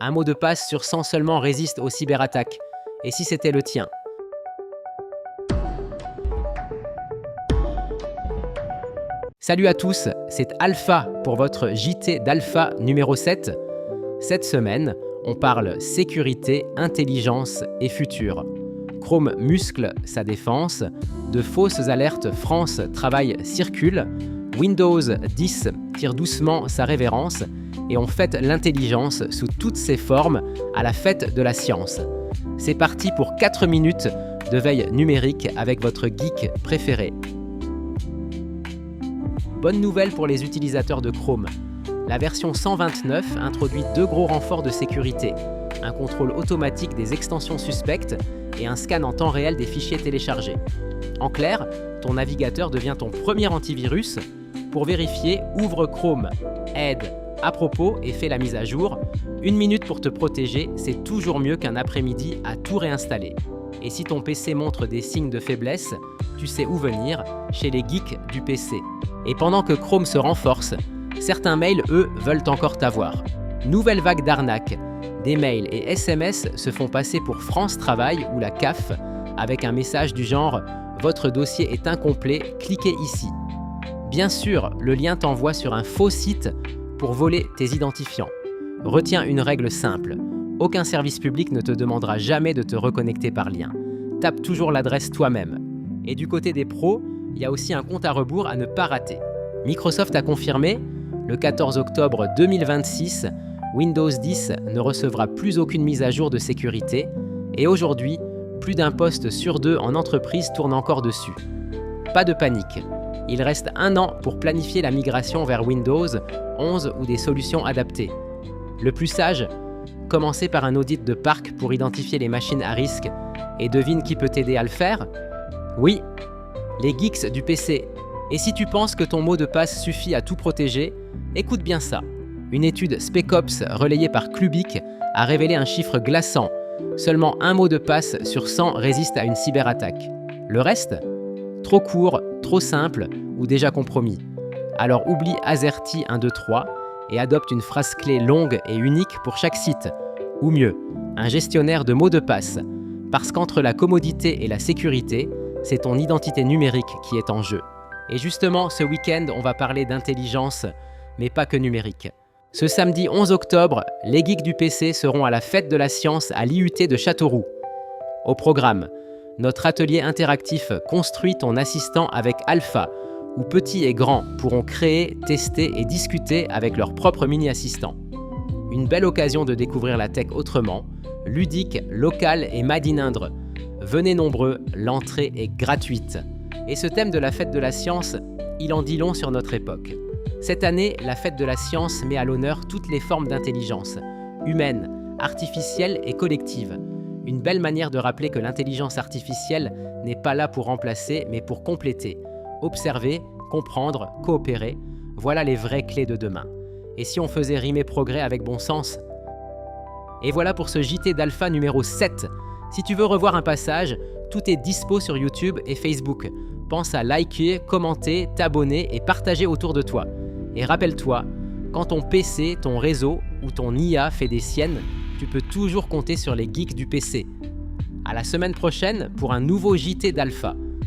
Un mot de passe sur 100 seulement résiste aux cyberattaques. Et si c'était le tien? Salut à tous, c'est Alpha pour votre JT d'Alpha numéro 7. Cette semaine, on parle sécurité, intelligence et futur. Chrome muscle sa défense, de fausses alertes France travail circule, Windows 10 tire doucement sa révérence et on fête l'intelligence sous toutes ses formes à la fête de la science. C'est parti pour 4 minutes de veille numérique avec votre geek préféré. Bonne nouvelle pour les utilisateurs de Chrome. La version 129 introduit 2 gros renforts de sécurité, un contrôle automatique des extensions suspectes et un scan en temps réel des fichiers téléchargés. En clair, ton navigateur devient ton premier antivirus. Pour vérifier, ouvre Chrome, aide, à propos et fais la mise à jour. 1 minute pour te protéger, c'est toujours mieux qu'un après-midi à tout réinstaller. Et si ton PC montre des signes de faiblesse, tu sais où venir, chez les geeks du PC. Et pendant que Chrome se renforce, certains mails, eux, veulent encore t'avoir. Nouvelle vague d'arnaques. Des mails et SMS se font passer pour France Travail ou la CAF avec un message du genre « Votre dossier est incomplet, cliquez ici ». Bien sûr, le lien t'envoie sur un faux site pour voler tes identifiants. Retiens une règle simple. Aucun service public ne te demandera jamais de te reconnecter par lien. Tape toujours l'adresse toi-même. Et du côté des pros, il y a aussi un compte à rebours à ne pas rater. Microsoft a confirmé, le 14 octobre 2026, Windows 10 ne recevra plus aucune mise à jour de sécurité et aujourd'hui, plus d'un poste sur 2 en entreprise tourne encore dessus. Pas de panique, il reste 1 an pour planifier la migration vers Windows 11 ou des solutions adaptées. Le plus sage, commencez par un audit de parc pour identifier les machines à risque et devine qui peut t'aider à le faire? Oui, les geeks du PC. Et si tu penses que ton mot de passe suffit à tout protéger, écoute bien ça. Une étude SpecOps relayée par Clubic a révélé un chiffre glaçant. Seulement un mot de passe sur 100 résiste à une cyberattaque. Le reste? Trop court, trop simple ou déjà compromis. Alors oublie AZERTY 1, 2, 3 et adopte une phrase clé longue et unique pour chaque site. Ou mieux, un gestionnaire de mots de passe. Parce qu'entre la commodité et la sécurité, c'est ton identité numérique qui est en jeu. Et justement, ce week-end, on va parler d'intelligence, mais pas que numérique. Ce samedi 11 octobre, les geeks du PC seront à la fête de la science à l'IUT de Châteauroux. Au programme, notre atelier interactif Construis ton assistant avec Alpha, où petits et grands pourront créer, tester et discuter avec leur propre mini-assistant. Une belle occasion de découvrir la tech autrement, ludique, locale et made in Indre. Venez nombreux, l'entrée est gratuite. Et ce thème de la fête de la science, il en dit long sur notre époque. Cette année, la fête de la science met à l'honneur toutes les formes d'intelligence, humaine, artificielle et collective. Une belle manière de rappeler que l'intelligence artificielle n'est pas là pour remplacer, mais pour compléter. Observer, comprendre, coopérer, voilà les vraies clés de demain. Et si on faisait rimer progrès avec bon sens? Et voilà pour ce JT d'Alpha numéro 7. Si tu veux revoir un passage, tout est dispo sur YouTube et Facebook. Pense à liker, commenter, t'abonner et partager autour de toi. Et rappelle-toi, quand ton PC, ton réseau ou ton IA fait des siennes, tu peux toujours compter sur les geeks du PC. À la semaine prochaine pour un nouveau JT d'Alpha.